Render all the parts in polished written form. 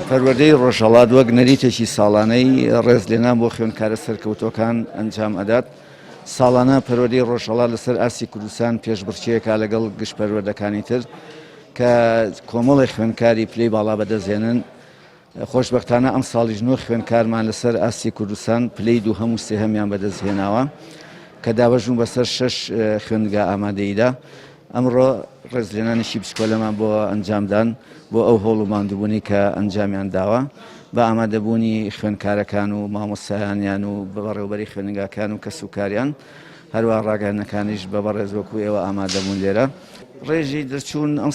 پەروەردەی ڕۆژهەڵات وەک نەریتێکی ساڵانەی ڕێزلێنان بۆ خوێندکارە سەرکەوتوەکان ئەنجام ئەدات. ساڵانە پەروەردەی ڕۆژهەڵات لەسەر ئاستی کوردستان پێشبڕکێیەکە لەگەڵ گشت پەروەردەکانی تر کە کۆمەڵی خوێندکاری پلەی باڵا بەدەستهێنن. خۆشبەختانە ئەم ساڵیش 9 خوێندکارمان لەسەر ئاستی کوردستان پلەی دووهەم و سێهەمیان بەدەستهێناوە کە دابەژوون بەسەر 6 خوێندگا ئامادەییدا. ئەمڕۆ ڕێزلێنانێکی بچکۆلەمان بۆ ئەنجامدان بۆ ئەو هەوڵ و ماندووبوونی کە ئەنجامیان داوە بە ئامادەبوونی خوێندکارەکان و مامۆستایانیان و بەڕێوەبەری خوێندنگاکان و کەسوکاریان هەروە ڕاگەیاندنەکانیش بە بەڕێز وەکو ئێوە ئامادەبوون لێرە. ڕێژی دەرچوون ئەم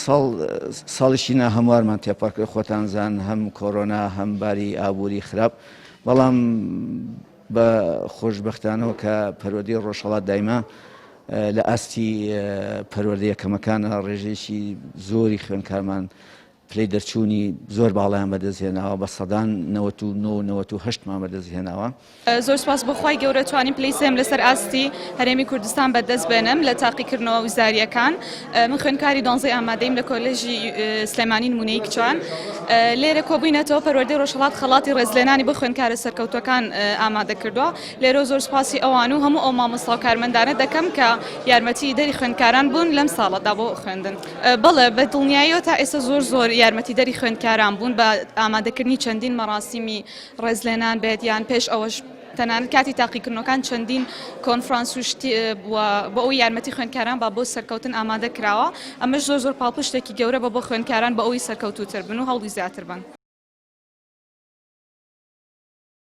ساڵیشی هەموارمان تێپەڕکرد خۆتانزان هەم کۆرۆنا هەم باری ئابووری خراپ، بەڵام بە خۆشبەختانەوە کە پەروەردەی ڕۆژهەڵات دایما لە ئاستی پەروەردە یەکەمەکانە ڕێژەیەکی زۆری خوێندکارمان پلەی دەرچوونی زۆر باڵیان بەدەستهێناوە بە سەدان 98مان بەدەستهێناوە. زۆر سپاس بەخوای گەورە توانین پلەی سێم لەسەر ئاستی هەرێمی کوردستان بەدەست بێنم لە تاقیکردنەوە وزاریەکان. من خوێندکاری 12 ئامادەیم لە کۆلێژی سلێمانی نمونەیی کچوان. لێرە کۆبووینەتەوە پەروەردەی ڕۆژهەڵات خەڵاتی ڕێزلێنانی بۆ خوێندکارە سەرکەوتوەکان ئامادە کردووە. لێرە زۆر سپاسی ئەوان و هەموو ئەو مامۆستا و کارمەندانە دەکەم کە یارمەتی دەری خوێندکاران بوون لەم ساڵەدا بۆ خوێندن. بەڵێ بە دڵنیاییەوە تا ئێستا زۆر یارمەتی دەری خوێندکاران بوون بە ئامادەکردنی چەندین مەراسیمی ڕێزلێنان بێت یان پێش ئەوەش تەنانەت کاتی تاقیکردنەوەکان چەندین کۆنفرانس و شتی بۆ ئەو یارمەتی خوێندکاران با بۆ سەرکەوتن ئامادە کراوە. ئەمەش زۆر پاڵپشتێکی گەورە بە بۆ خوێندکاران بە ئەوی سەرکەوتوتر بن و هەوڵی زیاتر بن.